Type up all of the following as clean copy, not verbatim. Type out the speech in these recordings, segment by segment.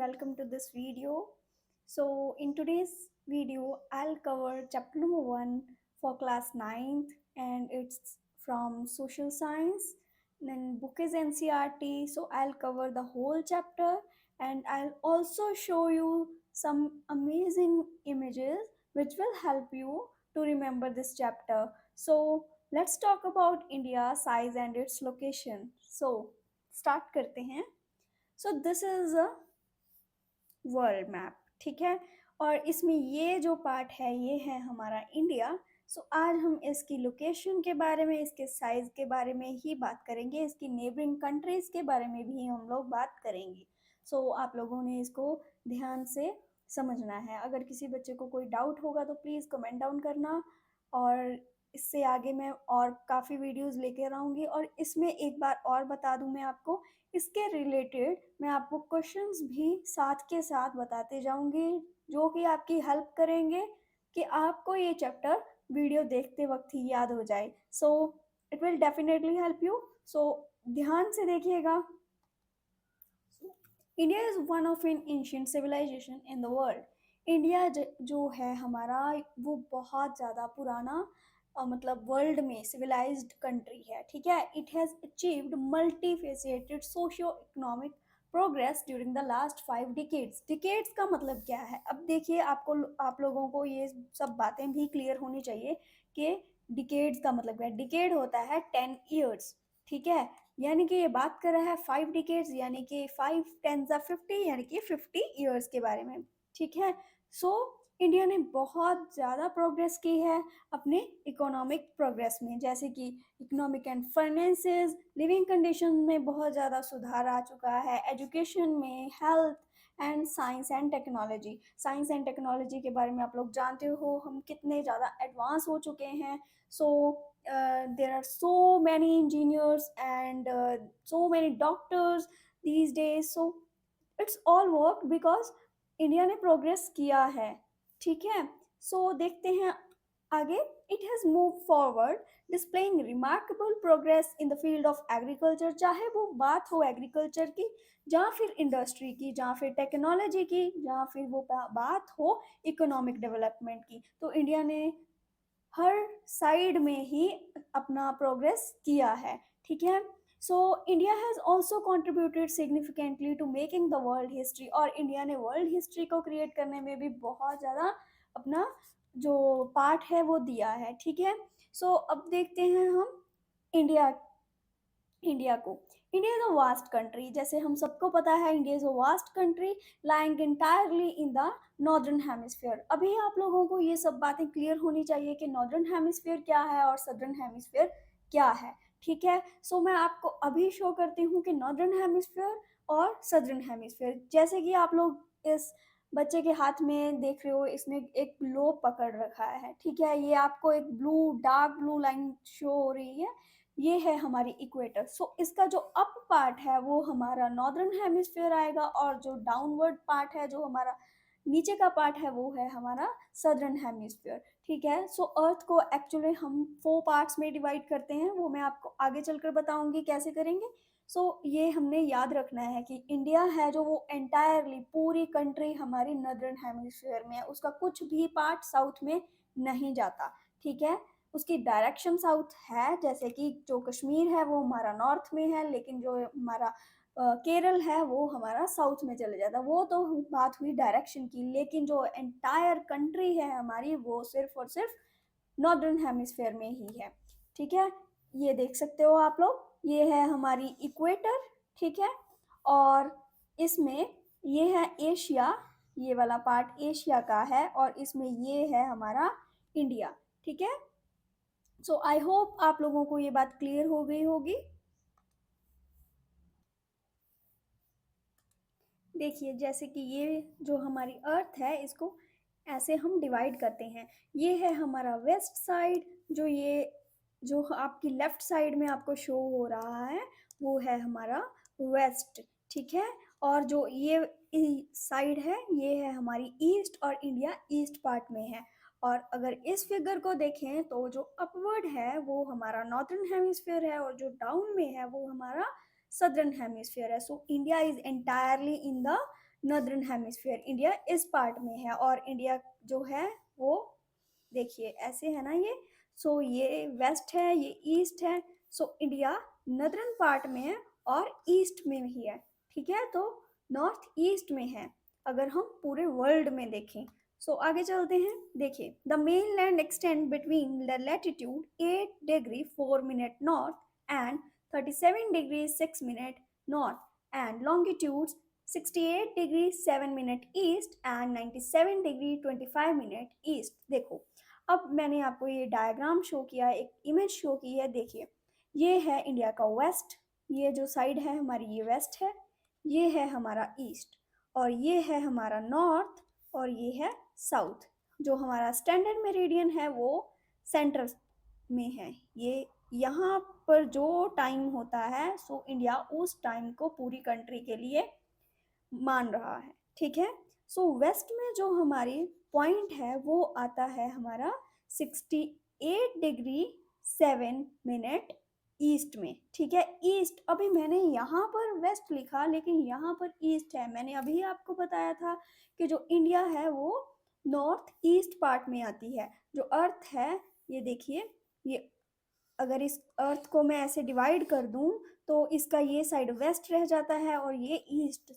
welcome to this video. So in today's video I'll cover chapter number 1 for class ninth, and it's from social science. Then book is NCRT, so I'll cover the whole chapter, and I'll also show you some amazing images which will help you to remember this chapter. So let's talk about India, size and its location. So start करते हैं. So this is a world map. ठीक है, और इसमें ये जो part है ये है हमारा इंडिया. सो आज हम इसकी लोकेशन के बारे में, इसके साइज के बारे में ही बात करेंगे, इसकी नेबरिंग कंट्रीज के बारे में भी हम लोग बात करेंगे. सो आप लोगों ने इसको ध्यान से समझना है. अगर किसी बच्चे को कोई डाउट होगा तो प्लीज़ कमेंट डाउन करना, और इससे आगे मैं और काफ़ी वीडियोस लेकर आऊँगी. और इसमें एक बार और बता दूँ मैं आपको, इसके रिलेटेड मैं आपको क्वेश्चंस भी साथ के साथ बताते जाऊंगी, जो कि आपकी हेल्प करेंगे कि आपको ये चैप्टर वीडियो देखते वक्त ही याद हो जाए. So it will definitely help you. So ध्यान से देखिएगा. India is one of in ancient civilization in the world. India जो है हमारा, वो बहुत ज़्यादा पुराना मतलब वर्ल्ड में सिविलाइज्ड कंट्री है. ठीक है, it has achieved multi faceted socio economic progress during the last 5 decades. Decades का मतलब क्या है? अब देखिए, आप लोगों को ये सब बातें भी क्लियर होनी चाहिए कि डिकेड्स का मतलब क्या है. डिकेड होता है 10 ईयर्स. ठीक है, यानी कि ये बात कर रहा है 5 डिकेड्स, यानी कि 5 10 50, यानी कि 50 ईयर्स के बारे में. ठीक है, सो इंडिया ने बहुत ज़्यादा प्रोग्रेस की है अपने इकोनॉमिक प्रोग्रेस में, जैसे कि economic and finances, living condition में बहुत ज़्यादा सुधार आ चुका है, एजुकेशन में, health and science and technology. Science and technology के बारे में आप लोग जानते हो हम कितने ज़्यादा एडवांस हो चुके हैं. सो there are so many engineers and so many doctors these days. So it's all work because India ने प्रोग्रेस किया है. ठीक है, सो देखते हैं आगे. It has move forward displaying remarkable progress in the field of agriculture. चाहे वो बात हो एग्रीकल्चर की, जहाँ फिर इंडस्ट्री की, जहाँ फिर टेक्नोलॉजी की, जहाँ फिर वो बात हो इकोनॉमिक डेवलपमेंट की, तो इंडिया ने हर साइड में ही अपना प्रोग्रेस किया है. ठीक है, so India has also contributed significantly to making the world history. और इंडिया ने वर्ल्ड हिस्ट्री को क्रिएट करने में भी बहुत ज़्यादा अपना जो पार्ट है वो दिया है. ठीक है, सो अब देखते हैं हम इंडिया इंडिया को. India is a vast country. जैसे हम सबको पता है, India is a vast country lying entirely in the northern hemisphere. अभी आप लोगों को ये सब बातें क्लियर होनी चाहिए कि नॉर्दर्न हेमिस्फीयर क्या है और सदर्न हेमिस्फीयर क्या है. ठीक है, सो मैं आपको अभी शो करती हूँ कि नॉर्दर्न हेमिस्फीयर और सदर्न हेमिस्फीयर. जैसे कि आप लोग इस बच्चे के हाथ में देख रहे हो, इसने एक ग्लोब पकड़ रखा है. ठीक है, ये आपको एक blue, dark blue line show हो रही है, ये है हमारी इक्वेटर. सो इसका जो अप पार्ट है वो हमारा नॉर्दर्न हेमिस्फीयर आएगा, और जो डाउनवर्ड पार्ट है, जो हमारा नीचे का पार्ट है, वो है हमारा सदर्न हेमिस्फीयर. ठीक है, सो अर्थ को एक्चुअली हम 4 पार्ट्स में डिवाइड करते हैं, वो मैं आपको आगे चलकर बताऊंगी कैसे करेंगे. सो ये हमने याद रखना है कि इंडिया है जो, वो एंटायरली पूरी कंट्री हमारी नॉर्दर्न हेमिस्फीयर में है, उसका कुछ भी पार्ट साउथ में नहीं जाता. ठीक है, उसकी डायरेक्शन साउथ है, जैसे कि जो कश्मीर है वो हमारा नॉर्थ में है, लेकिन जो हमारा केरल है वो हमारा साउथ में चले जाता. वो तो बात हुई डायरेक्शन की, लेकिन जो एंटायर कंट्री है हमारी, वो सिर्फ और सिर्फ नॉर्दर्न हेमिस्फीयर में ही है. ठीक है, ये देख सकते हो आप लोग, ये है हमारी इक्वेटर. ठीक है, और इसमें ये है एशिया, ये वाला पार्ट एशिया का है, और इसमें ये है हमारा इंडिया. ठीक है, सो आई होप आप लोगों को ये बात क्लियर हो गई होगी. देखिए, जैसे कि ये जो हमारी अर्थ है, इसको ऐसे हम डिवाइड करते हैं. ये है हमारा वेस्ट साइड, जो आपकी लेफ्ट साइड में आपको शो हो रहा है वो है हमारा वेस्ट. ठीक है, और जो ये साइड है ये है हमारी ईस्ट, और इंडिया ईस्ट पार्ट में है. और अगर इस फिगर को देखें तो जो अपवर्ड है वो हमारा नॉर्दर्न हेमिस्फीयर है, और जो डाउन में है वो हमारा सदर्न हेमिस्फीयर है. So India is entirely in the northern hemisphere, India इस पार्ट में है, और इंडिया जो है वो देखिए ऐसे है ना ये। सो ये वेस्ट है, ये ईस्ट है। सो इंडिया नॉर्दर्न पार्ट में है और ईस्ट में भी है, ठीक है, तो नॉर्थ ईस्ट में है अगर हम पूरे वर्ल्ड में देखें। सो आगे चलते हैं। देखिए, the main land extend between the latitude 8 degree 4 minute north and 37 degree 6 minute north and longitudes 68 degree 7 minute east and 97 degree 25 minute east. देखो, अब मैंने आपको ये डायग्राम शो किया, एक इमेज शो की है। देखिए, ये है इंडिया का वेस्ट, ये जो साइड है हमारी ये वेस्ट है, ये है हमारा ईस्ट, और ये है हमारा नॉर्थ, और ये है साउथ। जो हमारा स्टैंडर्ड मेरिडियन है वो सेंटर में है। ये यहाँ पर जो टाइम होता है, सो इंडिया उस टाइम को पूरी कंट्री के लिए मान रहा है, ठीक है। सो वेस्ट में जो हमारी पॉइंट है वो आता है हमारा 68 डिग्री 7 मिनट ईस्ट में, ठीक है। ईस्ट, अभी मैंने यहाँ पर वेस्ट लिखा लेकिन यहाँ पर ईस्ट है। मैंने अभी आपको बताया था कि जो इंडिया है वो नॉर्थ ईस्ट पार्ट में आती है। जो अर्थ है, ये देखिए, ये अगर इस अर्थ को मैं ऐसे डिवाइड कर दूं तो इसका ये साइड वेस्ट रह जाता है और ये east.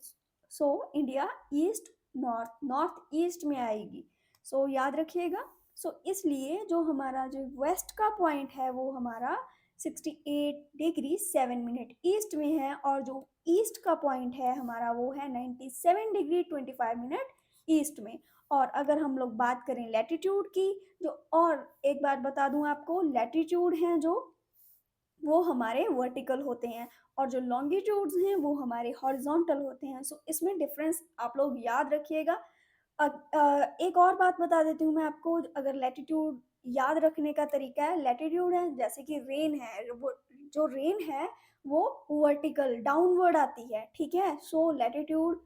So India east north, north east में आएगी। सो याद रखिएगा। सो इसलिए जो हमारा जो वेस्ट का पॉइंट है वो हमारा 68 डिग्री 7 मिनट ईस्ट में है, और जो ईस्ट का पॉइंट है हमारा वो है 97 डिग्री 25 मिनट ईस्ट में। और अगर हम लोग बात करें लैटिट्यूड की, जो, और एक बात बता दूं आपको, लैटिट्यूड हैं जो वो हमारे वर्टिकल होते हैं, और जो लॉन्गिट्यूड्स हैं वो हमारे हॉरिजॉन्टल होते हैं। सो इसमें डिफरेंस आप लोग याद रखिएगा। एक और बात बता देती हूँ मैं आपको, अगर लैटिट्यूड याद रखने का तरीका है, लैटिट्यूड है जैसे कि रेन है, वो जो रेन है वो वर्टिकल डाउनवर्ड आती है, ठीक है। सो लैटिट्यूड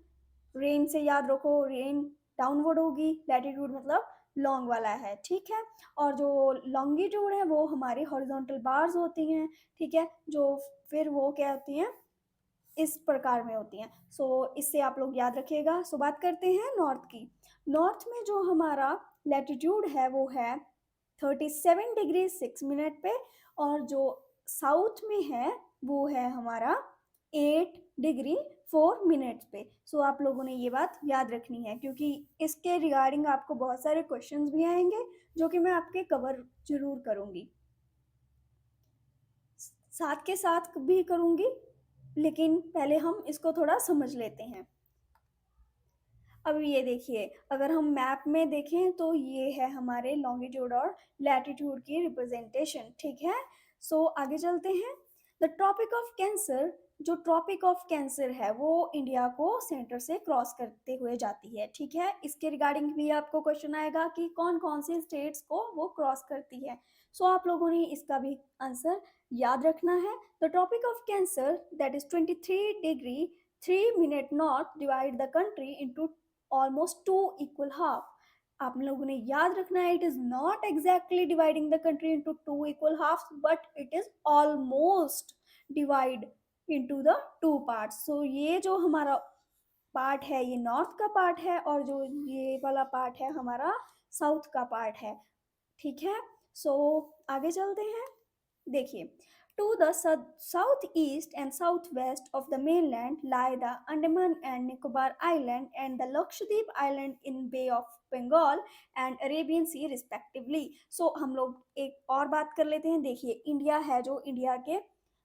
रेन से याद रखो, रेन डाउनवर्ड होगी, लैटिट्यूड मतलब लॉन्ग वाला है, ठीक है। और जो लॉन्गिट्यूड है वो हमारी हॉरिजॉन्टल बार्स होती हैं, ठीक है, जो फिर वो क्या होती हैं, इस प्रकार में होती हैं। सो इससे आप लोग याद रखिएगा। सो बात करते हैं नॉर्थ की। नॉर्थ में जो हमारा लैटिट्यूड है वो है 37 डिग्री 6 मिनट पे, और जो साउथ में है वो है हमारा 8 डिग्री 4 मिनट्स पे। सो आप लोगों ने ये बात याद रखनी है, क्योंकि इसके रिगार्डिंग आपको बहुत सारे क्वेश्चंस भी आएंगे जो कि मैं आपके कवर जरूर करूंगी, साथ के साथ भी करूंगी, लेकिन पहले हम इसको थोड़ा समझ लेते हैं। अब ये देखिए, अगर हम मैप में देखें तो ये है हमारे लॉन्गिट्यूड और लैटिट्यूड की रिप्रेजेंटेशन, ठीक है। सो आगे चलते हैं। द ट्रॉपिक ऑफ कैंसर, जो ट्रॉपिक ऑफ कैंसर है वो इंडिया को सेंटर से क्रॉस करते हुए जाती है, ठीक है। इसके रिगार्डिंग भी आपको क्वेश्चन आएगा कि कौन कौन से स्टेट्स को वो क्रॉस करती है। सो आप लोगों ने इसका भी आंसर याद रखना है। The Tropic of Cancer that is 23 degree 3 minute north divide the country into almost two equal half. आप लोगों ने याद रखना है, it is not exactly dividing the country into two equal half, but it is almost divide into the two parts. So ये जो हमारा part है ये नॉर्थ का पार्ट है, और जो ये वाला पार्ट है हमारा साउथ का पार्ट है, ठीक है। सो आगे चलते हैं। देखिए, to the southeast and southwest of the mainland lie the Andaman and Nicobar Island and the Lakshadweep Island in Bay of Bengal and Arabian Sea respectively. So हम लोग एक और बात कर लेते हैं। देखिए, इंडिया है, जो इंडिया के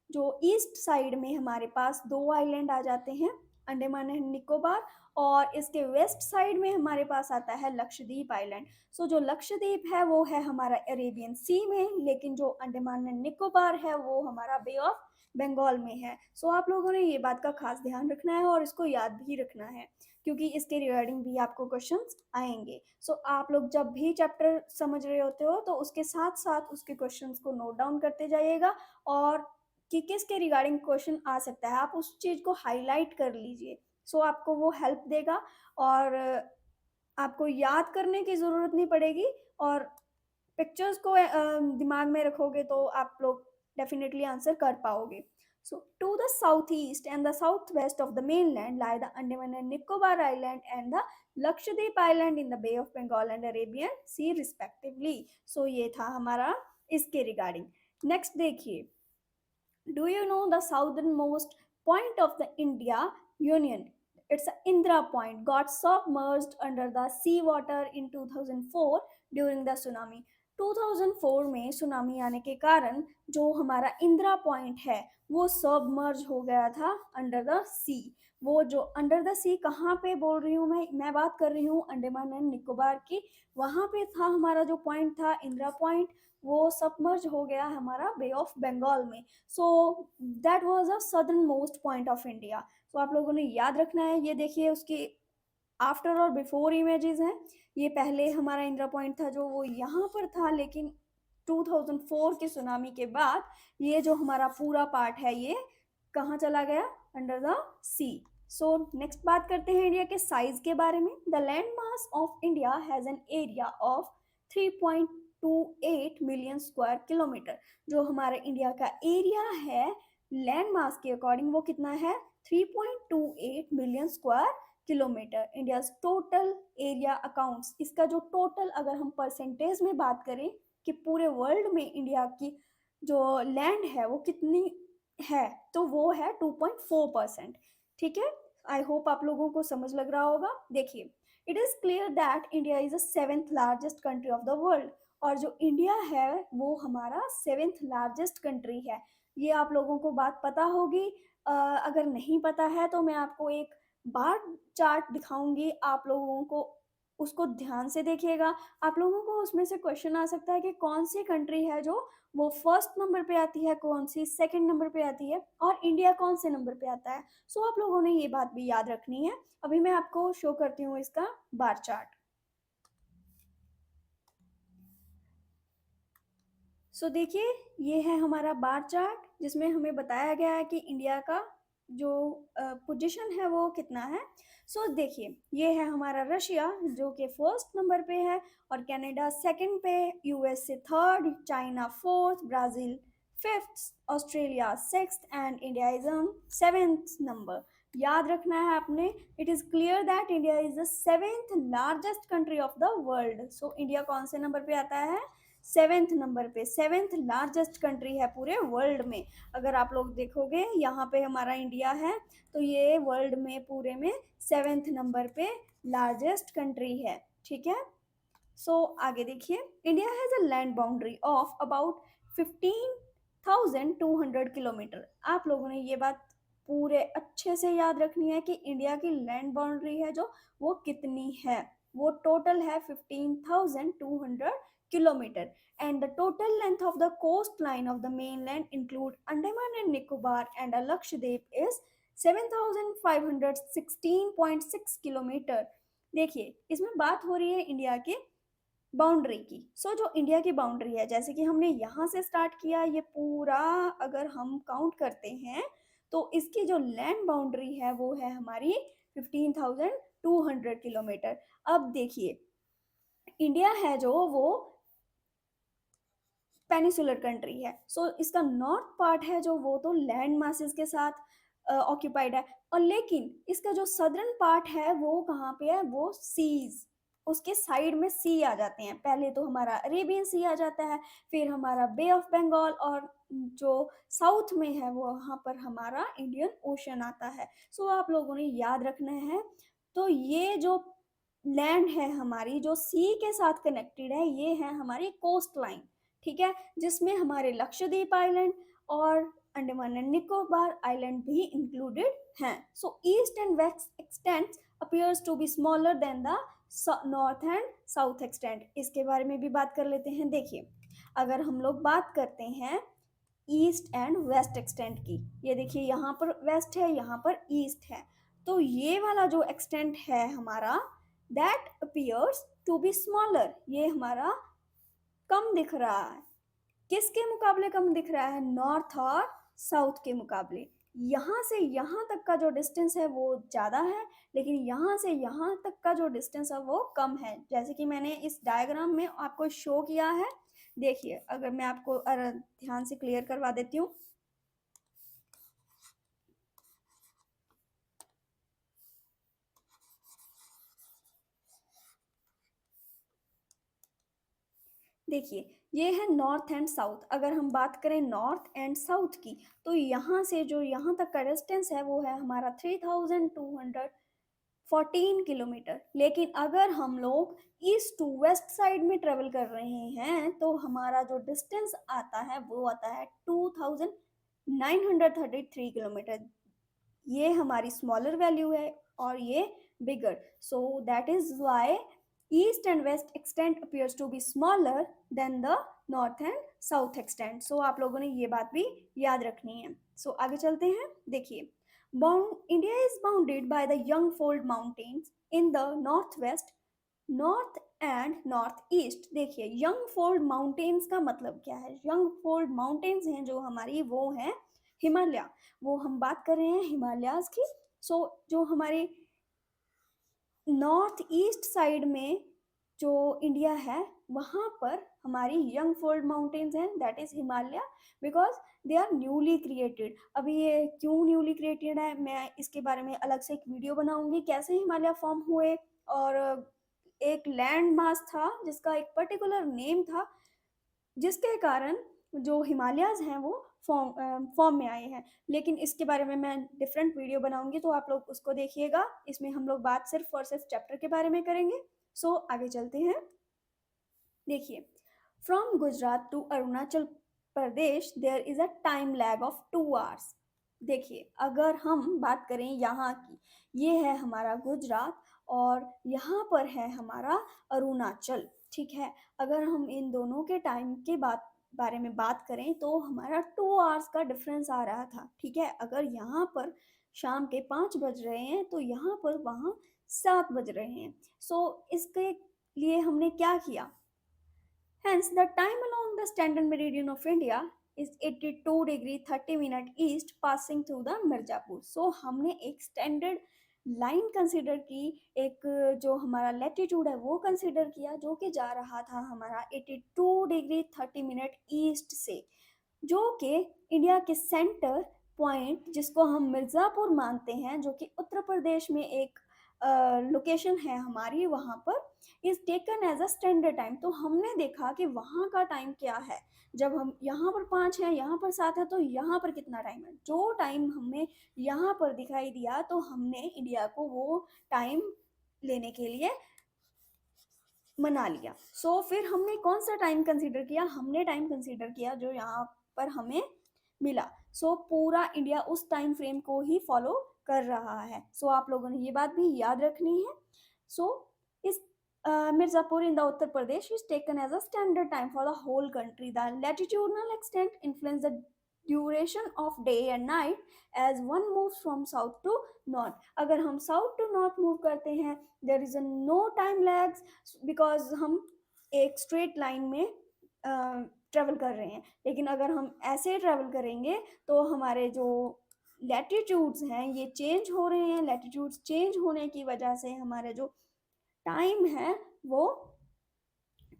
जो ईस्ट साइड में हमारे पास दो आइलैंड आ जाते हैं, अंडमान एंड निकोबार, और इसके वेस्ट साइड में हमारे पास आता है लक्षद्वीप आइलैंड। सो जो लक्षद्वीप है वो है हमारा अरेबियन सी में, लेकिन जो अंडमान एंड निकोबार है वो हमारा बे ऑफ बंगाल में है। सो आप लोगों ने ये बात का खास ध्यान रखना है और इसको याद भी रखना है, क्योंकि इसके रिगार्डिंग भी आपको क्वेश्चंस आएंगे। सो आप लोग जब भी चैप्टर समझ रहे होते हो तो उसके साथ साथ उसके क्वेश्चंस को नोट डाउन करते जाइएगा, और कि किसके रिगार्डिंग क्वेश्चन आ सकता है आप उस चीज़ को हाईलाइट कर लीजिए। सो आपको वो हेल्प देगा, और आपको याद करने की ज़रूरत नहीं पड़ेगी, और पिक्चर्स को दिमाग में रखोगे तो आप लोग डेफिनेटली आंसर कर पाओगे। So to the southeast and the southwest of the mainland lie the Andaman and Nicobar Island and the Lakshadweep Island in the Bay of Bengal and Arabian Sea respectively. So ये था हमारा इसके regarding. Next देखिए, do you know the southernmost point of the India Union? It's Indra Point, got submerged under the seawater in 2004 during the tsunami. 2004 में tsunami आने के कारण जो हमारा इंदिरा पॉइंट है वो सबमर्ज हो गया था अंडर द सी. वो जो अंडर द सी कहाँ पे बोल रही हूँ मैं बात कर रही हूँ अंडमान एंड निकोबार की. वहां पे था हमारा जो पॉइंट था इंदिरा पॉइंट, वो सबमर्ज हो गया हमारा बे ऑफ बंगाल में. So that was a southern most point of India. तो आप लोगों ने याद रखना है. ये देखिए उसकी आफ्टर और बिफोर इमेजेस हैं. ये पहले हमारा इंदिरा पॉइंट था जो वो यहाँ पर था, लेकिन 2004 के सुनामी के बाद ये जो हमारा पूरा पार्ट है ये कहाँ चला गया? Under the sea. So next बात करते हैं इंडिया के साइज के बारे में. The land mass of India has an area of 3.28 million square kilometre. जो हमारा इंडिया का एरिया है लैंड मास के अकॉर्डिंग वो कितना है? 3.28 million square kilometre. India total area accounts, इसका जो टोटल अगर हम परसेंटेज में बात करें कि पूरे वर्ल्ड में इंडिया की जो लैंड है वो कितनी है, तो वो है 2.4%. ठीक है, आई होप आप लोगों को समझ लग रहा होगा. देखिए, it is clear that India is the seventh largest country of the world. और जो इंडिया है वो हमारा सेवेंथ लार्जेस्ट कंट्री है. ये आप लोगों को बात पता होगी. अगर नहीं पता है तो मैं आपको एक बार चार्ट दिखाऊंगी, आप लोगों को उसको ध्यान से देखिएगा. आप लोगों को उसमें से क्वेश्चन आ सकता है कि कौन सी कंट्री है जो वो फर्स्ट नंबर पे आती है, कौन सी सेकंड नंबर पे आती है, और इंडिया कौन से नंबर पे आता है. सो आप लोगों ने ये बात भी याद रखनी है. अभी मैं आपको शो करती हूँ इसका बार चार्ट. सो देखिए, ये है हमारा बार चार्ट जिसमें हमें बताया गया है कि इंडिया का जो पोजीशन है वो कितना है. सो देखिए, ये है हमारा रशिया जो कि फर्स्ट नंबर पे है, और कनाडा सेकंड पे, USA third, China fourth, Brazil fifth, Australia sixth and India is on seventh number. याद रखना है आपने. It is clear that India is the seventh largest country of the world. So India कौन से number पे आता है? सेवेंथ नंबर पे. सेवेंथ लार्जेस्ट कंट्री है पूरे वर्ल्ड में. अगर आप लोग देखोगे यहाँ पे हमारा इंडिया है, तो ये वर्ल्ड में पूरे में सेवेंथ नंबर पे लार्जेस्ट कंट्री है. ठीक है. सो आगे देखिए, India has a land boundary of about 15,200 kilometre. आप लोगों ने ये बात पूरे अच्छे से याद रखनी है कि इंडिया की लैंड बाउंड्री है जो वो कितनी है. वो टोटल है 15,200 kilometer, and the total length of the coastline of the mainland include Andaman and Nicobar and Lakshadweep is 7,516.6 kilometre. देखिए, इसमें बात हो रही है इंडिया के बाउंड्री की. सो जो इंडिया की बाउंड्री है, जैसे कि हमने यहाँ से स्टार्ट किया, ये पूरा अगर हम काउंट करते हैं तो इसकी जो लैंड बाउंड्री है वो है हमारी 15,200 किलोमीटर. अब देखिए, इंडिया है जो वो पेनिसुलर कंट्री है. सो इसका नॉर्थ पार्ट है जो वो तो लैंड मासेस के साथ ऑक्यूपाइड है, और लेकिन इसका जो सदर्न पार्ट है वो कहाँ पे है? वो सीज, उसके साइड में सी आ जाते हैं. पहले तो हमारा अरेबियन सी आ जाता है, फिर हमारा बे ऑफ बंगाल, और जो साउथ में है वो वहाँ पर हमारा इंडियन ओशन आता है. सो आप लोगों ने याद रखना है. तो ये जो लैंड है हमारी जो सी के साथ कनेक्टेड है, ये है हमारी कोस्ट लाइन. ठीक है, जिसमें हमारे लक्षद्वीप आइलैंड और अंडमान एंड निकोबार आइलैंड भी इंक्लूडेड हैं. So east and west extent appears to be smaller than the north and south extent. इसके बारे में भी बात कर लेते हैं. देखिए, अगर हम लोग बात करते हैं ईस्ट एंड वेस्ट एक्सटेंट की, ये देखिए यहाँ पर वेस्ट है, यहाँ पर ईस्ट है, तो ये वाला जो एक्सटेंट है हमारा, that appears to be smaller, ये हमारा कम दिख रहा है. किसके मुकाबले कम दिख रहा है? नॉर्थ और साउथ के मुकाबले. यहाँ से यहाँ तक का जो डिस्टेंस है वो ज़्यादा है, लेकिन यहाँ से यहाँ तक का जो डिस्टेंस है वो कम है, जैसे कि मैंने इस डायग्राम में आपको शो किया है. देखिए, अगर मैं आपको ध्यान से क्लियर करवा देती हूँ. देखिए, ये है नॉर्थ एंड साउथ। अगर हम बात करें नॉर्थ एंड साउथ की, तो यहाँ से जो यहाँ तक का डिस्टेंस है वो है हमारा 3214 किलोमीटर। लेकिन अगर हम लोग ईस्ट टू वेस्ट साइड में ट्रेवल कर रहे हैं तो हमारा जो डिस्टेंस आता है वो आता है 2933 किलोमीटर। ये हमारी स्मॉलर वैल्यू है और ये bigger, so that is why east and west extent appears to be smaller than the north and south extent. So आप लोगों ने ये बात भी याद रखनी है। सो आगे चलते हैं। देखिए, India is bounded by the young fold mountains in the north west, north and north east. देखिए, यंग फोल्ड माउंटेन्स का मतलब क्या है? यंग फोल्ड माउंटेन्स हैं जो हमारी, वो हैं हिमालय। वो हम बात कर रहे हैं हिमालयाज की। सो जो हमारे नॉर्थ ईस्ट साइड में जो इंडिया है वहाँ पर हमारी यंग फोल्ड माउंटेन्स हैं, that is Himalaya, because they are newly created. अभी ये क्यों न्यूली क्रिएटेड है, मैं इसके बारे में अलग से एक वीडियो बनाऊंगी, कैसे हिमालय फॉर्म हुए। और एक लैंड मास था जिसका एक पर्टिकुलर नेम था, जिसके कारण जो हिमालयाज हैं वो फॉर्म में आए हैं। लेकिन इसके बारे में मैं डिफरेंट वीडियो बनाऊंगी, तो आप लोग उसको देखिएगा। इसमें हम लोग बात सिर्फ और सिर्फ चैप्टर के बारे में करेंगे। सो आगे चलते हैं। देखिए, from Gujarat to Arunachal Pradesh there is a time lag of 2 hours. देखिए, अगर हम बात करें यहाँ की, ये है हमारा गुजरात और यहाँ पर है हमारा अरुणाचल, ठीक है। अगर हम इन दोनों के टाइम के बारे में बात करें तो हमारा 2 आवर्स का डिफरेंस आ रहा था, ठीक है। अगर यहाँ पर शाम के 5 बज रहे हैं तो यहाँ पर वहाँ 7 बज रहे हैं। सो इसके लिए हमने क्या किया? Hence, the time along the standard meridian of India is 82 degree 30 minute east passing through the Mirzapur. So हमने एक स्टैंडर्ड लाइन कंसिडर की, एक जो हमारा लेटीट्यूड है वो कंसिडर किया, जो कि जा रहा था हमारा 82 डिग्री 30 मिनट ईस्ट से, जो कि इंडिया के सेंटर पॉइंट, जिसको हम मिर्ज़ापुर मानते हैं, जो कि उत्तर प्रदेश में एक लोकेशन है हमारी, वहाँ पर is taken as a standard time. तो हमने देखा कि वहाँ का टाइम क्या है। जब हम यहाँ पर 5 है, यहाँ पर 7 है, तो यहाँ पर कितना टाइम है? जो टाइम हमें यहाँ पर दिखाई दिया तो हमने इंडिया को वो टाइम लेने के लिए मना लिया। सो फिर हमने कौन सा टाइम कंसीडर किया? हमने टाइम कंसीडर किया जो यहाँ पर हमें मिला। सो पूरा इंडिया उस टाइम फ्रेम को ही फॉलो कर रहा है। सो आप लोगों ने ये बात भी याद रखनी है। सो इस Mirzapur in the Uttar Pradesh is taken as a standard time for the whole country. The latitudinal extent influence the duration of day and night as one moves from south to north. अगर हम south to north move करते हैं, there is a no time lags, because हम एक straight line में travel कर रहे हैं। लेकिन अगर हम ऐसे ट्रेवल करेंगे तो हमारे जो लैटिट्यूड्स हैं ये चेंज हो रहे हैं। लैटिट्यूड्स चेंज होने की वजह से हमारे जो टाइम है वो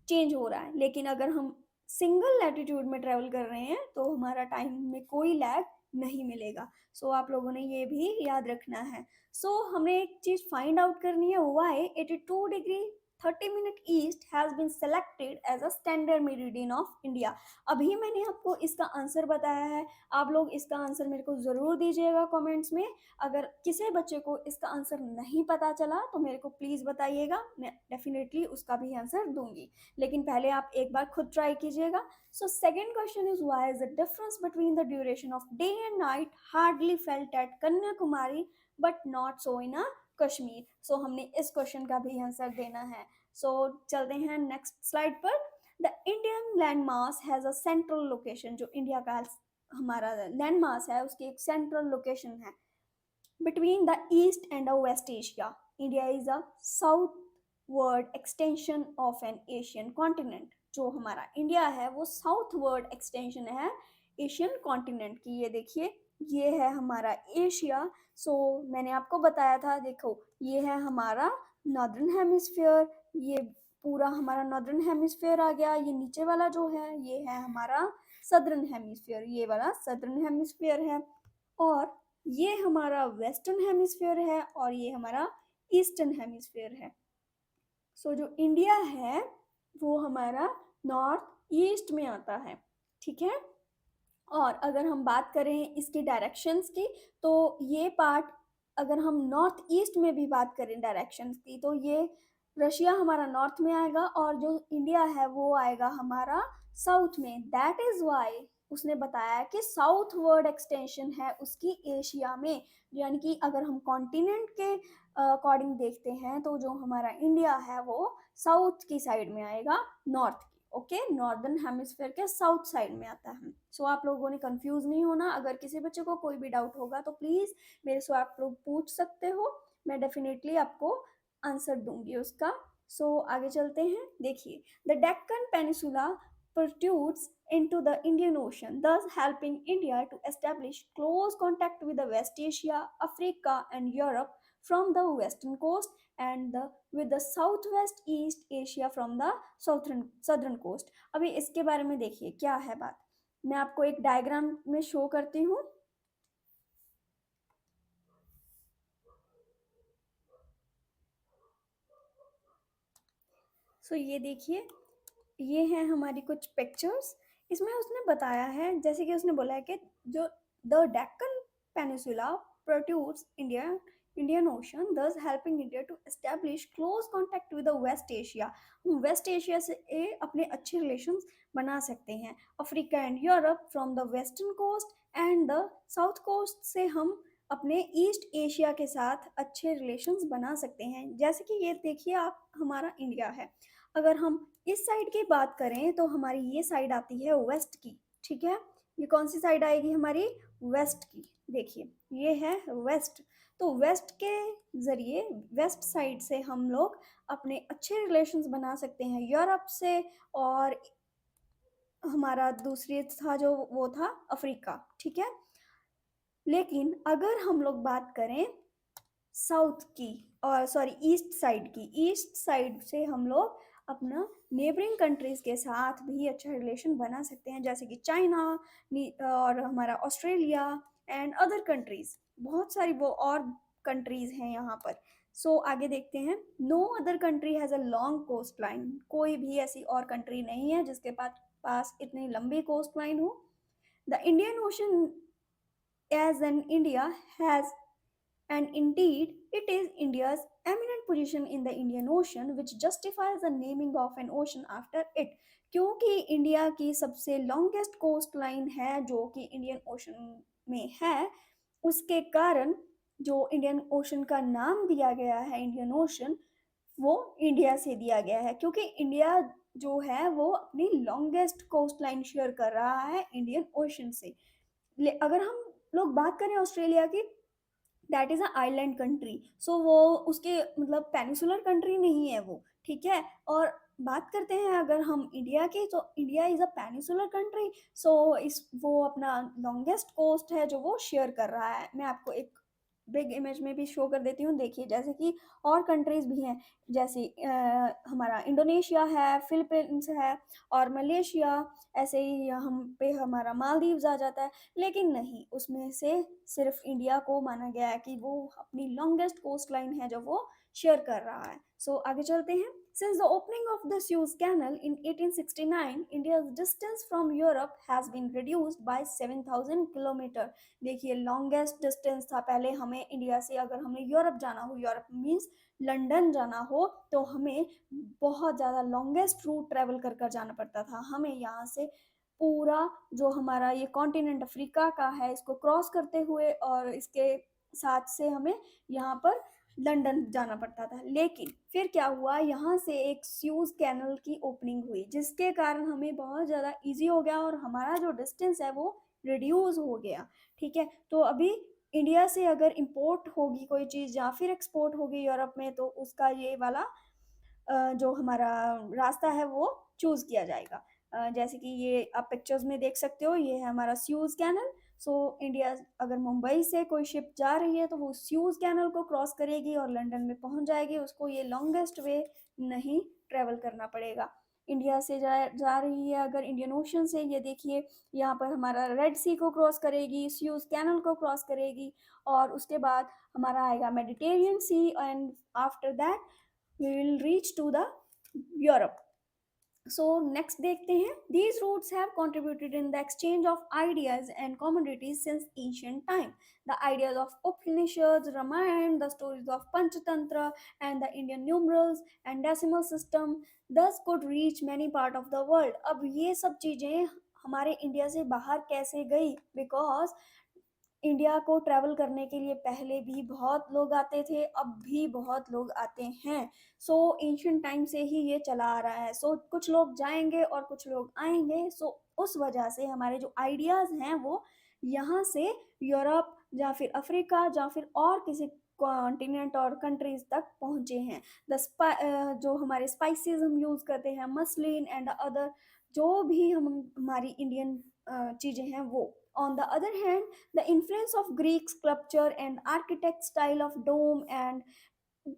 चेंज हो रहा है। लेकिन अगर हम सिंगल लैटिट्यूड में ट्रेवल कर रहे हैं तो हमारा टाइम में कोई लैग नहीं मिलेगा। सो आप लोगों ने ये भी याद रखना है। सो हमें एक चीज़ फाइंड आउट करनी है, why 82 degree 30 minute east has been selected as a standard meridian of India. अभी मैंने आपको इसका आंसर बताया है, आप लोग इसका आंसर मेरे को ज़रूर दीजिएगा कमेंट्स में। अगर किसी बच्चे को इसका आंसर नहीं पता चला तो मेरे को प्लीज़ बताइएगा, मैं डेफिनेटली उसका भी आंसर दूंगी। लेकिन पहले आप एक बार खुद ट्राई कीजिएगा। So second question is, why is the difference between the duration of day and night hardly felt at Kanyakumari but not so in a Kashmir? So हमने इस क्वेश्चन का भी आंसर देना है। सो चलते हैं नेक्स्ट स्लाइड पर। The Indian land mass has a central location. जो इंडिया का हमारा लैंड मास है उसकी एक सेंट्रल लोकेशन है between the East and the West Asia. India is a southward extension of an Asian continent. जो हमारा इंडिया है वो साउथवर्ड एक्सटेंशन है एशियन कॉन्टिनेंट की। ये देखिए, ये है हमारा एशिया। सो मैंने आपको बताया था, देखो ये है हमारा नॉर्दर्न हेमिस्फीयर, ये पूरा हमारा नॉर्दर्न हेमिस्फीयर आ गया। ये नीचे वाला जो है ये है हमारा सदर्न हेमिस्फीयर, ये वाला सदर्न हेमिस्फीयर है। और ये हमारा वेस्टर्न हेमिस्फीयर है और ये हमारा ईस्टर्न हेमिस्फीयर है। सो जो इंडिया है वो हमारा नॉर्थ ईस्ट में आता है, ठीक है। और अगर हम बात करें इसकी डायरेक्शंस की, तो ये पार्ट, अगर हम नॉर्थ ईस्ट में भी बात करें डायरेक्शंस की, तो ये रशिया हमारा नॉर्थ में आएगा और जो इंडिया है वो आएगा हमारा साउथ में। दैट इज वाई उसने बताया कि साउथ वर्ड एक्सटेंशन है उसकी एशिया में। यानी कि अगर हम कॉन्टिनेंट के अकॉर्डिंग देखते हैं तो जो हमारा इंडिया है वो साउथ की साइड में आएगा, नॉर्थ की, ओके, नॉर्दर्न हेमिस्फेयर के साउथ साइड में आता है। सो आप लोगों ने कंफ्यूज नहीं होना। अगर किसी बच्चे को कोई भी डाउट होगा तो प्लीज मेरे से आप लोग पूछ सकते हो, मैं डेफिनेटली आपको आंसर दूंगी उसका। सो आगे चलते हैं। देखिए, the Deccan peninsula protrudes into the Indian Ocean, thus helping India to establish close contact with the West Asia, Africa, and Europe from the western coast, and with the southwest East Asia from the southern coast। अभी इसके बारे में देखिए क्या है बात, मैं आपको एक डायग्राम में शो करती हूँ। सो ये देखिए, ये हैं हमारी कुछ पिक्चर्स। इसमें उसने बताया है, जैसे कि उसने बोला है कि जो the Deccan peninsula protrudes Indian ocean, thus helping India to establish close contact with the West Asia। हम वेस्ट एशिया से अपने अच्छे रिलेशंस बना सकते हैं। Africa and Europe from the western coast and the south coast से हम अपने ईस्ट एशिया के साथ अच्छे रिलेशंस बना सकते हैं। जैसे कि ये देखिए आप, हमारा इंडिया है। अगर हम इस साइड की बात करें तो हमारी ये साइड आती है वेस्ट की, ठीक है। ये कौन सी साइड आएगी हमारी, वेस्ट की। देखिए ये है वेस्ट। तो वेस्ट के ज़रिए, वेस्ट साइड से हम लोग अपने अच्छे रिलेशंस बना सकते हैं यूरोप से। और हमारा दूसरी था जो वो था अफ्रीका, ठीक है। लेकिन अगर हम लोग बात करें साउथ की, और सॉरी ईस्ट साइड की, ईस्ट साइड से हम लोग अपना नेबरिंग कंट्रीज के साथ भी अच्छा रिलेशन बना सकते हैं, जैसे कि चाइना और हमारा ऑस्ट्रेलिया एंड अदर कंट्रीज, बहुत सारी वो और कंट्रीज हैं यहाँ पर। सो आगे देखते हैं। No other country has a long coastline, कोई भी ऐसी और कंट्री नहीं है जिसके पास इतनी लंबी कोस्ट लाइन हो। The Indian ocean as an India has, and indeed it is India's eminent position in the Indian Ocean which justifies the naming of an ocean after it। क्योंकि इंडिया की सबसे longest coast line है जो कि Indian ocean में है, उसके कारण जो इंडियन ओशन का नाम दिया गया है इंडियन ओशन, वो इंडिया से दिया गया है, क्योंकि इंडिया जो है वो अपनी लॉन्गेस्ट कोस्ट लाइन शेयर कर रहा है इंडियन ओशन से। अगर हम लोग बात करें ऑस्ट्रेलिया की, that is a island country. So वो उसके मतलब पेनिसुलर कंट्री नहीं है वो, ठीक है। और बात करते हैं अगर हम इंडिया की, तो India is a peninsular country. So इस वो अपना लॉन्गेस्ट कोस्ट है जो वो शेयर कर रहा है। मैं आपको एक बिग इमेज में भी शो कर देती हूँ। देखिए जैसे कि और कंट्रीज भी हैं, जैसे हमारा इंडोनेशिया है, फिलीपींस है और मलेशिया। ऐसे ही हम पे हमारा मालदीव्स आ जाता है। लेकिन नहीं, उसमें से सिर्फ इंडिया को माना गया है कि वो अपनी लॉन्गेस्ट कोस्ट लाइन है जो वो शेयर कर रहा है। सो आगे चलते हैं। Since the opening of the Suez Canal in 1869, India's distance from Europe has been reduced by 7,000 kilometre. देखिए लॉन्गेस्ट डिस्टेंस था पहले हमें इंडिया से, अगर हमें यूरोप जाना हो, यूरोप मीन्स लंदन जाना हो, तो हमें बहुत ज़्यादा लॉन्गेस्ट रूट ट्रेवल कर कर जाना पड़ता था। हमें यहाँ से पूरा जो हमारा ये कॉन्टिनेंट अफ्रीका का है इसको क्रॉस करते हुए, और इसके साथ से हमें यहाँ पर लंदन जाना पड़ता था। लेकिन फिर क्या हुआ, यहाँ से एक स्यूज कैनल की ओपनिंग हुई जिसके कारण हमें बहुत ज़्यादा इजी हो गया और हमारा जो डिस्टेंस है वो रिड्यूस हो गया, ठीक है। तो अभी इंडिया से अगर इंपोर्ट होगी कोई चीज़ या फिर एक्सपोर्ट होगी यूरोप में, तो उसका ये वाला जो हमारा रास्ता है वो चूज़ किया जाएगा। जैसे कि ये आप पिक्चर्स में देख सकते हो, ये है हमारा स्यूज कैनल। सो इंडिया, अगर मुंबई से कोई शिप जा रही है तो वो स्यूज कैनल को क्रॉस करेगी और लंदन में पहुंच जाएगी। उसको ये लॉन्गेस्ट वे नहीं ट्रेवल करना पड़ेगा। इंडिया से जा रही है अगर इंडियन ओशन से, ये देखिए यहाँ पर हमारा रेड सी को क्रॉस करेगी, स्यूज कैनल को क्रॉस करेगी, और उसके बाद हमारा आएगा Mediterranean Sea, and after that we will reach to the Europe। So next देखते हैं, these routes have contributed in the exchange of ideas and commodities since ancient time. The ideas of Upanishads, Ramayana, the stories of Panchatantra, and the Indian numerals and decimal system thus could reach many part of the world. अब ये सब चीजें हमारे India से बाहर कैसे गई? Because India को ट्रैवल करने के लिए पहले भी बहुत लोग आते थे, अब भी बहुत लोग आते हैं। सो एंशियंट टाइम से ही ये चला आ रहा है। सो कुछ लोग जाएंगे और कुछ लोग आएंगे। सो उस वजह से हमारे जो आइडियाज़ हैं वो यहाँ से यूरोप या फिर अफ्रीका या फिर और किसी कॉन्टिनेंट और कंट्रीज तक पहुँचे हैं। जो हमारे स्पाइसेस हम यूज़ करते हैं, मसलिन एंड अदर जो भी हम हमारी इंडियन चीज़ें हैं वो। On the other hand, the influence of Greek sculpture and architect style of dome and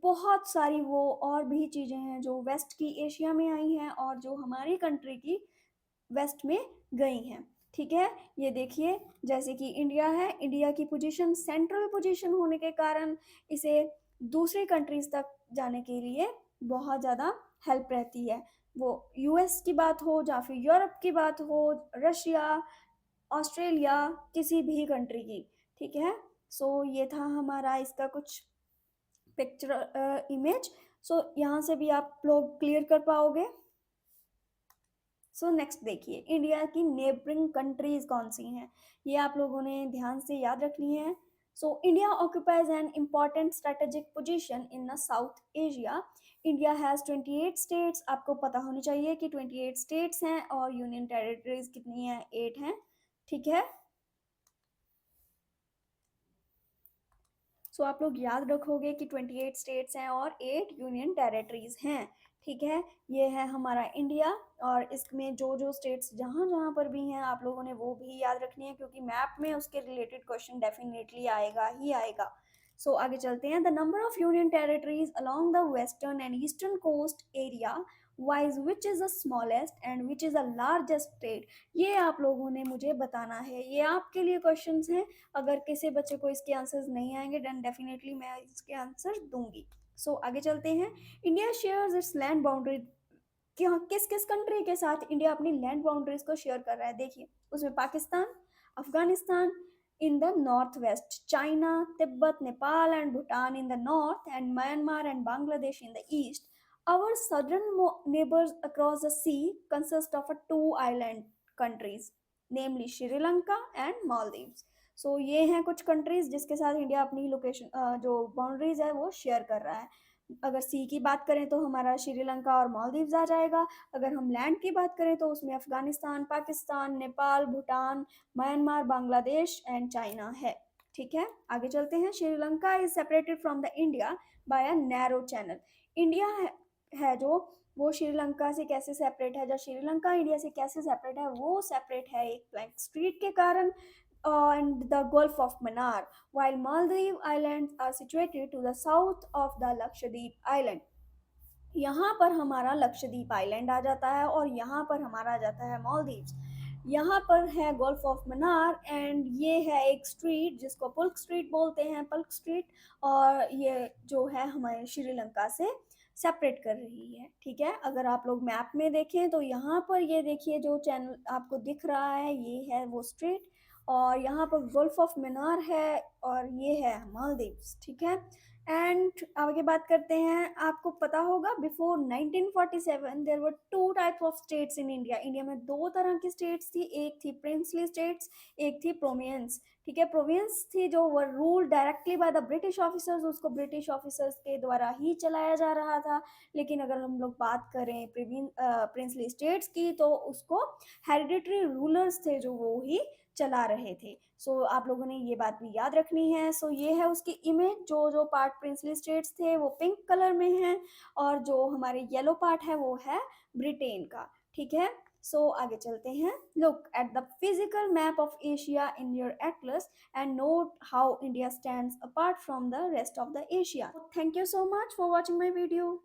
बहुत सारी वो और भी चीज़ें हैं जो वेस्ट की एशिया में आई हैं और जो हमारी कंट्री की वेस्ट में गई हैं। ठीक है, ये देखिए, जैसे कि इंडिया है, इंडिया की पोजीशन सेंट्रल पोजीशन होने के कारण इसे दूसरी कंट्रीज तक जाने के लिए बहुत ज़्यादा हेल्प रहती है। वो यूएस की बात हो या फिर यूरोप की बात हो, रशिया, ऑस्ट्रेलिया, किसी भी कंट्री की। ठीक है, सो ये था हमारा इसका कुछ पिक्चर इमेज। सो यहाँ से भी आप लोग क्लियर कर पाओगे। सो नेक्स्ट देखिए, इंडिया की नेबरिंग कंट्रीज कौन सी हैं, ये आप लोगों ने ध्यान से याद रखनी है। So India occupies an important strategic position in the south Asia. India has 28 states. आपको पता होनी चाहिए कि 28 स्टेट्स हैं और यूनियन टेरिटरीज कितनी हैं? 8 हैं। ठीक है, सो आप लोग याद रखोगे कि 28 स्टेट्स हैं और 8 यूनियन टेरिटरीज हैं। ठीक है, ये है हमारा इंडिया और इसमें जो जो स्टेट्स जहाँ जहाँ पर भी हैं आप लोगों ने वो भी याद रखनी है, क्योंकि मैप में उसके रिलेटेड क्वेश्चन डेफिनेटली आएगा ही आएगा। सो आगे चलते हैं। The number of union territories along the western and eastern coast area wise which is the smallest and which is the largest state, ये आप लोगों ने मुझे बताना है। ये आपके लिए क्वेश्चंस हैं। अगर किसी बच्चे को इसके आंसर्स नहीं आएंगे देन डेफिनेटली मैं इसके आंसर दूंगी। सो आगे चलते हैं। India shares it's land boundary, कि हाँ किस किस कंट्री के साथ इंडिया अपनी लैंड बाउंड्रीज को शेयर कर रहा है। देखिए, उसमें Pakistan, Afghanistan in the north west, China, Tibet, Nepal and Bhutan in the north and Myanmar and Bangladesh in the east. Our southern neighbors across the sea consist of a two island countries, namely Sri Lanka and Maldives. सो ये हैं कुछ countries जिसके साथ India अपनी location जो boundaries है वो share कर रहा है। अगर सी की बात करें तो हमारा श्रीलंका और मालदीव्स आ जाएगा। अगर हम लैंड की बात करें तो उसमें Afghanistan, Pakistan, Nepal, Bhutan, Myanmar, Bangladesh and China है। ठीक है, आगे चलते हैं। Sri Lanka is separated from the India by a narrow channel. India है जो वो श्रीलंका से कैसे सेपरेट है, जब श्रीलंका इंडिया से कैसे सेपरेट है, वो सेपरेट है एक ब्लैंक स्ट्रीट के कारण and the Gulf of Mannar, while Maldive Islands are situated to the south of the Lakshadweep Island. यहाँ पर हमारा लक्षद्वीप आइलैंड आ जाता है और यहाँ पर हमारा आ जाता है मालदीव्स। यहाँ पर है गल्फ ऑफ मन्नार एंड ये है एक स्ट्रीट जिसको पुल्क स्ट्रीट बोलते हैं, पल्क स्ट्रीट, और ये जो है हमारे श्रीलंका से सेपरेट कर रही है। ठीक है, अगर आप लोग मैप में देखें तो यहाँ पर ये देखिए जो चैनल आपको दिख रहा है ये है वो स्ट्रीट, और यहाँ पर गल्फ ऑफ मन्नार है और ये है मालदीव्स। ठीक है, एंड आगे बात करते हैं। आपको पता होगा before 1947 there were two type of states in India. India में दो तरह की स्टेट्स थी, एक थी प्रिंसली स्टेट्स, एक थी प्रोविंस। ठीक है, प्रोविंस थी जो were rule directly by the British officers, उसको ब्रिटिश ऑफिसर्स के द्वारा ही चलाया जा रहा था। लेकिन अगर हम लोग बात करें प्रिंसली स्टेट्स की तो उसको हेरिडिटरी रूलर्स थे जो वो ही चला रहे थे। सो आप लोगों ने ये बात भी याद रखनी है। सो ये है उसकी इमेज, जो जो पार्ट प्रिंसली स्टेट्स थे वो पिंक कलर में है और जो हमारे येलो पार्ट है वो है ब्रिटेन का। ठीक है, सो आगे चलते हैं। Look at the physical map of Asia in your Atlas and note how India stands apart from the rest of the Asia. Thank you so much for watching my video.